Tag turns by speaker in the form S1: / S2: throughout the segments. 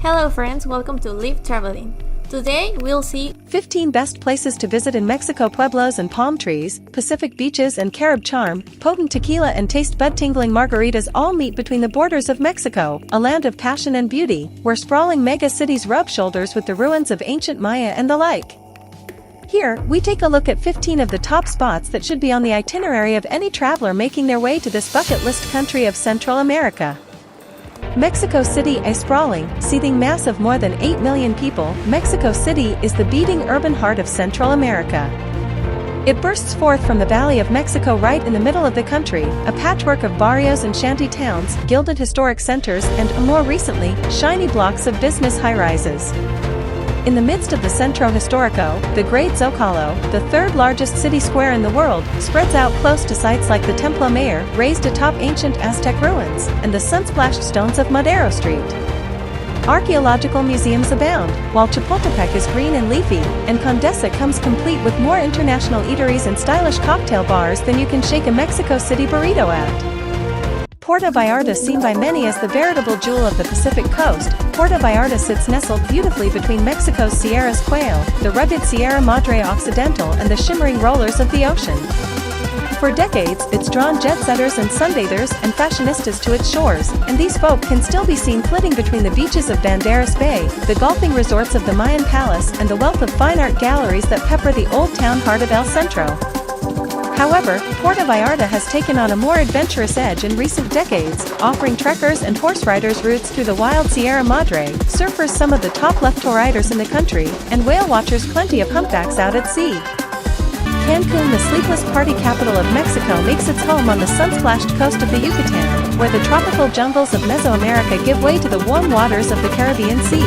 S1: Hello friends, welcome to Live Traveling. Today we'll see
S2: 15 best places to visit in Mexico: pueblos and palm trees, Pacific beaches and Carib charm, potent tequila and taste bud-tingling margaritas all meet between the borders of Mexico, a land of passion and beauty, where sprawling mega-cities rub shoulders with the ruins of ancient Maya and the like. Here, we take a look at 15 of the top spots that should be on the itinerary of any traveler making their way to this bucket list country of Central America. Mexico City, a sprawling, seething mass of more than 8 million people, Mexico City is the beating urban heart of Central America. It bursts forth from the Valley of Mexico right in the middle of the country, a patchwork of barrios and shanty towns, gilded historic centers, and, more recently, shiny blocks of business high-rises. In the midst of the Centro Histórico, the Great Zocalo, the third largest city square in the world, spreads out close to sites like the Templo Mayor, raised atop ancient Aztec ruins, and the sun-splashed stones of Madero Street. Archaeological museums abound, while Chapultepec is green and leafy, and Condesa comes complete with more international eateries and stylish cocktail bars than you can shake a Mexico City burrito at. Puerto Vallarta, seen by many as the veritable jewel of the Pacific coast, Puerto Vallarta sits nestled beautifully between Mexico's Sierras Quail, the rugged Sierra Madre Occidental, and the shimmering rollers of the ocean. For decades, it's drawn jet-setters and sunbathers and fashionistas to its shores, and these folk can still be seen flitting between the beaches of Banderas Bay, the golfing resorts of the Mayan Palace, and the wealth of fine art galleries that pepper the old town heart of El Centro. However, Puerto Vallarta has taken on a more adventurous edge in recent decades, offering trekkers and horse riders routes through the wild Sierra Madre, surfers some of the top left-to-riders in the country, and whale watchers plenty of humpbacks out at sea. Cancun, the sleepless party capital of Mexico, makes its home on the sun-splashed coast of the Yucatan, where the tropical jungles of Mesoamerica give way to the warm waters of the Caribbean Sea.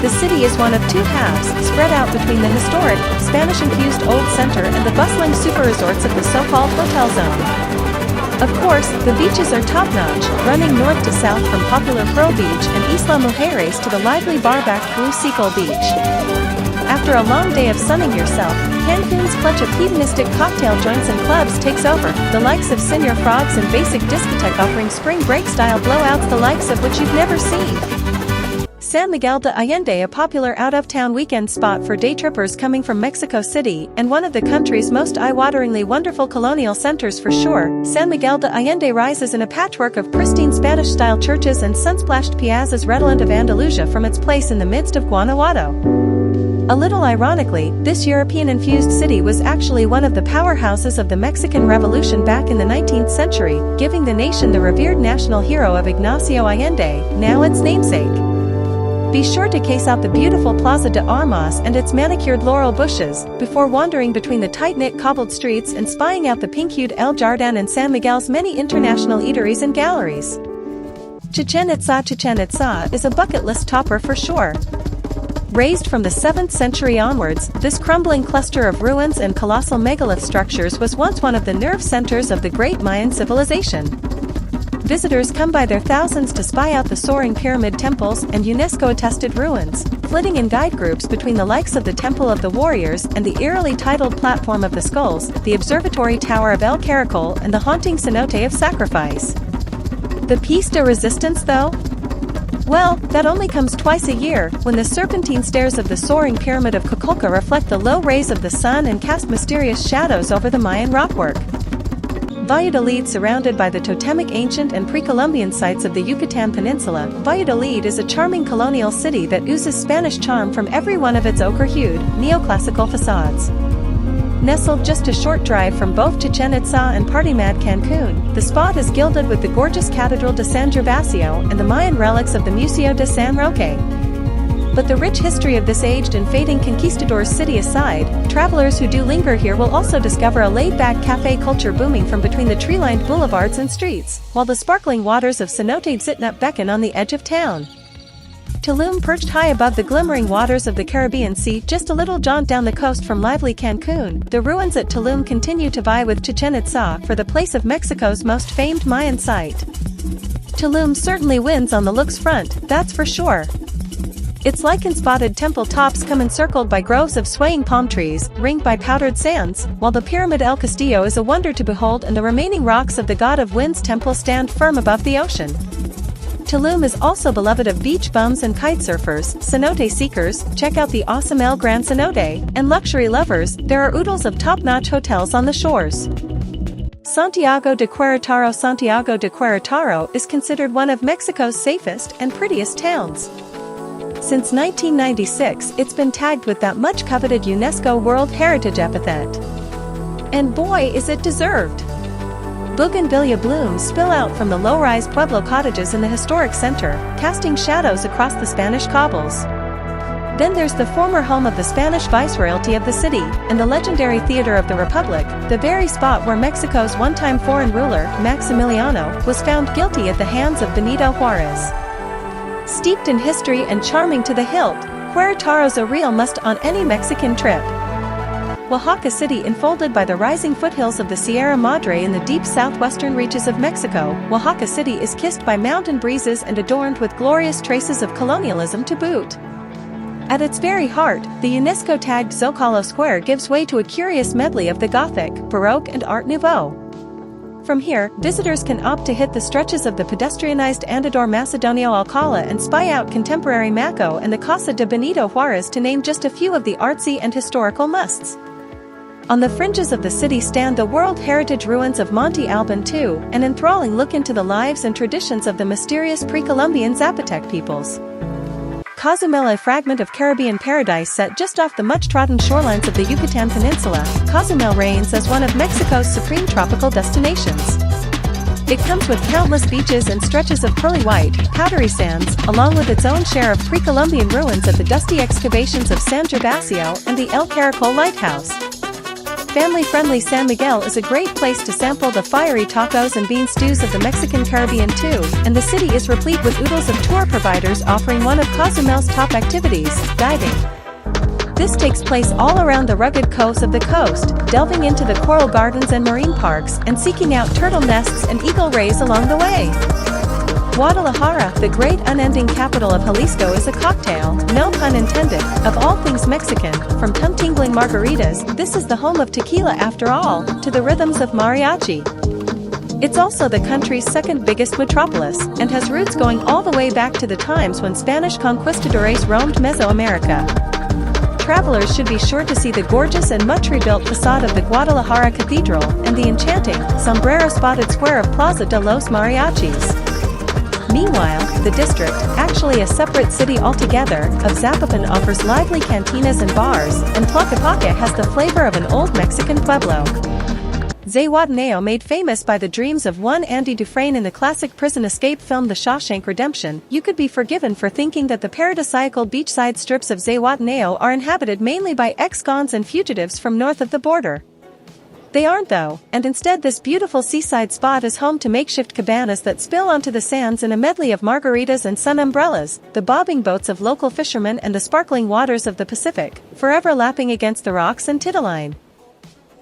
S2: The city is one of two halves, spread out between the historic, Spanish-infused Old Center and the bustling super-resorts of the so-called Hotel Zone. Of course, the beaches are top-notch, running north to south from popular Pearl Beach and Isla Mujeres to the lively bar-backed Blue Seagull Beach. After a long day of sunning yourself, Cancun's clutch of hedonistic cocktail joints and clubs takes over, the likes of Senor Frogs and Basic Discotheque offering spring break-style blowouts the likes of which you've never seen. San Miguel de Allende, a popular out-of-town weekend spot for day trippers coming from Mexico City, and one of the country's most eye-wateringly wonderful colonial centers for sure, San Miguel de Allende rises in a patchwork of pristine Spanish-style churches and sun-splashed piazzas redolent of Andalusia from its place in the midst of Guanajuato. A little ironically, this European-infused city was actually one of the powerhouses of the Mexican Revolution back in the 19th century, giving the nation the revered national hero of Ignacio Allende, now its namesake. Be sure to case out the beautiful Plaza de Armas and its manicured laurel bushes, before wandering between the tight-knit cobbled streets and spying out the pink-hued El Jardín and San Miguel's many international eateries and galleries. Chichen Itza is a bucket list topper for sure. Raised from the 7th century onwards, this crumbling cluster of ruins and colossal megalith structures was once one of the nerve centers of the great Mayan civilization. Visitors come by their thousands to spy out the soaring pyramid temples and UNESCO-attested ruins, flitting in guide groups between the likes of the Temple of the Warriors and the eerily titled Platform of the Skulls, the Observatory Tower of El Caracol, and the haunting Cenote of Sacrifice. The piece de resistance, though? Well, that only comes twice a year, when the serpentine stairs of the soaring pyramid of Kukulka reflect the low rays of the sun and cast mysterious shadows over the Mayan rockwork. Valladolid, surrounded by the totemic ancient and pre-Columbian sites of the Yucatan Peninsula, Valladolid is a charming colonial city that oozes Spanish charm from every one of its ochre-hued, neoclassical facades. Nestled just a short drive from both Chichen Itza and party-mad Cancun, the spot is gilded with the gorgeous Catedral de San Gervasio and the Mayan relics of the Museo de San Roque. But the rich history of this aged and fading conquistadors city aside, travelers who do linger here will also discover a laid-back cafe culture booming from between the tree-lined boulevards and streets, while the sparkling waters of Cenote Zitnep beckon on the edge of town. Tulum, perched high above the glimmering waters of the Caribbean Sea, just a little jaunt down the coast from lively Cancun, the ruins at Tulum continue to vie with Chichen Itza for the place of Mexico's most famed Mayan site. Tulum certainly wins on the looks front, that's for sure. Its lichen-spotted temple tops come encircled by groves of swaying palm trees, ringed by powdered sands, while the Pyramid El Castillo is a wonder to behold and the remaining rocks of the God of Wind's temple stand firm above the ocean. Tulum is also beloved of beach bums and kitesurfers, cenote seekers, check out the awesome El Gran Cenote, and luxury lovers, there are oodles of top-notch hotels on the shores. Santiago de Queretaro. Santiago de Queretaro is considered one of Mexico's safest and prettiest towns. Since 1996, it's been tagged with that much-coveted UNESCO World Heritage epithet. And boy, is it deserved! Bougainvillea blooms spill out from the low-rise Pueblo cottages in the historic center, casting shadows across the Spanish cobbles. Then there's the former home of the Spanish viceroyalty of the city, and the legendary Theater of the Republic, the very spot where Mexico's one-time foreign ruler, Maximiliano, was found guilty at the hands of Benito Juarez. Steeped in history and charming to the hilt, Queretaro's a real must on any Mexican trip. Oaxaca City, enfolded by the rising foothills of the Sierra Madre in the deep southwestern reaches of Mexico, Oaxaca City is kissed by mountain breezes and adorned with glorious traces of colonialism to boot. At its very heart, the UNESCO-tagged Zocalo Square gives way to a curious medley of the Gothic, Baroque and Art Nouveau. From here, visitors can opt to hit the stretches of the pedestrianized Andador Macedonio Alcala and spy out contemporary Maco and the Casa de Benito Juarez, to name just a few of the artsy and historical musts. On the fringes of the city stand the World Heritage ruins of Monte Alban too, an enthralling look into the lives and traditions of the mysterious pre-Columbian Zapotec peoples. Cozumel, a fragment of Caribbean paradise set just off the much-trodden shorelines of the Yucatan Peninsula, Cozumel reigns as one of Mexico's supreme tropical destinations. It comes with countless beaches and stretches of pearly white, powdery sands, along with its own share of pre-Columbian ruins at the dusty excavations of San Gervasio and the El Caracol Lighthouse. Family-friendly San Miguel is a great place to sample the fiery tacos and bean stews of the Mexican Caribbean too, and the city is replete with oodles of tour providers offering one of Cozumel's top activities, diving. This takes place all around the rugged coast of the coast, delving into the coral gardens and marine parks, and seeking out turtle nests and eagle rays along the way. Guadalajara, the great unending capital of Jalisco, is a cocktail, no pun intended, of all things Mexican. From tongue-tingling margaritas, this is the home of tequila after all, to the rhythms of mariachi. It's also the country's second biggest metropolis, and has roots going all the way back to the times when Spanish conquistadores roamed Mesoamerica. Travelers should be sure to see the gorgeous and much rebuilt facade of the Guadalajara Cathedral, and the enchanting, sombrero-spotted square of Plaza de los Mariachis. Meanwhile, the district, actually a separate city altogether, of Zapopan offers lively cantinas and bars, and Tlaquepaque has the flavor of an old Mexican pueblo. Zihuatanejo, made famous by the dreams of one Andy Dufresne in the classic prison escape film The Shawshank Redemption, you could be forgiven for thinking that the paradisiacal beachside strips of Zihuatanejo are inhabited mainly by ex-cons and fugitives from north of the border. They aren't though, and instead this beautiful seaside spot is home to makeshift cabanas that spill onto the sands in a medley of margaritas and sun umbrellas, the bobbing boats of local fishermen and the sparkling waters of the Pacific, forever lapping against the rocks and titillain.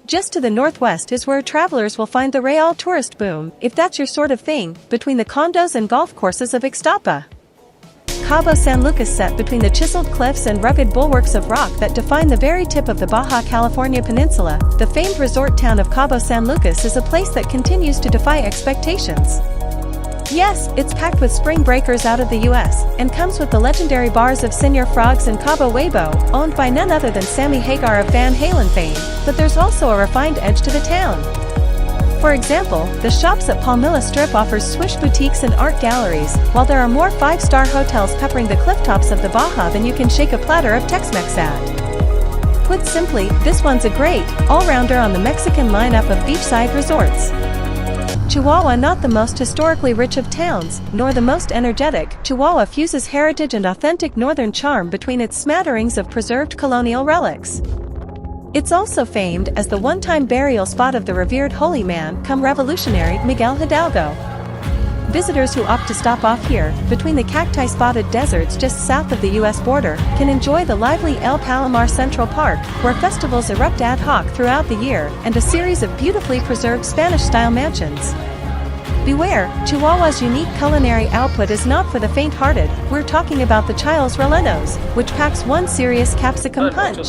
S2: Just to the northwest is where travelers will find the real tourist boom, if that's your sort of thing, between the condos and golf courses of Ixtapa. Cabo San Lucas, set between the chiseled cliffs and rugged bulwarks of rock that define the very tip of the Baja California Peninsula, the famed resort town of Cabo San Lucas is a place that continues to defy expectations. Yes, it's packed with spring breakers out of the US, and comes with the legendary bars of Señor Frogs and Cabo Wabo, owned by none other than Sammy Hagar of Van Halen fame, but there's also a refined edge to the town. For example, the shops at Palmilla Strip offers swish boutiques and art galleries, while there are more 5-star hotels peppering the clifftops of the Baja than you can shake a platter of Tex-Mex at. Put simply, this one's a great all-rounder on the Mexican lineup of beachside resorts. Chihuahua, not the most historically rich of towns, nor the most energetic, Chihuahua fuses heritage and authentic northern charm between its smatterings of preserved colonial relics. It's also famed as the one-time burial spot of the revered holy man come revolutionary Miguel Hidalgo. Visitors who opt to stop off here, between the cacti-spotted deserts just south of the US border, can enjoy the lively El Palomar Central Park, where festivals erupt ad hoc throughout the year, and a series of beautifully preserved Spanish-style mansions. Beware, Chihuahua's unique culinary output is not for the faint-hearted. We're talking about the Chiles Rellenos, which packs one serious capsicum punch.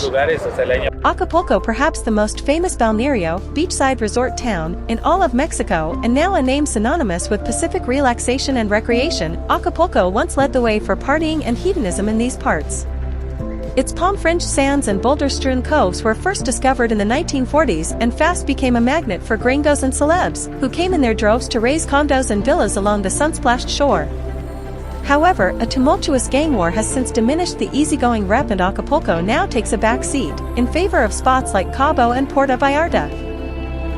S2: Acapulco, perhaps the most famous balneario, beachside resort town in all of Mexico, and now a name synonymous with Pacific relaxation and recreation, Acapulco once led the way for partying and hedonism in these parts. Its palm-fringed sands and boulder-strewn coves were first discovered in the 1940s and fast became a magnet for gringos and celebs, who came in their droves to raise condos and villas along the sun-splashed shore. However, a tumultuous gang war has since diminished the easygoing rep, and Acapulco now takes a back seat, in favor of spots like Cabo and Puerto Vallarta.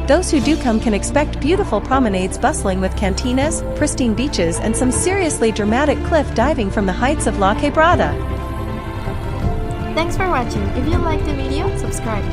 S2: Those who do come can expect beautiful promenades bustling with cantinas, pristine beaches, and some seriously dramatic cliff diving from the heights of La Quebrada.
S1: Thanks for watching. If you liked the video, subscribe.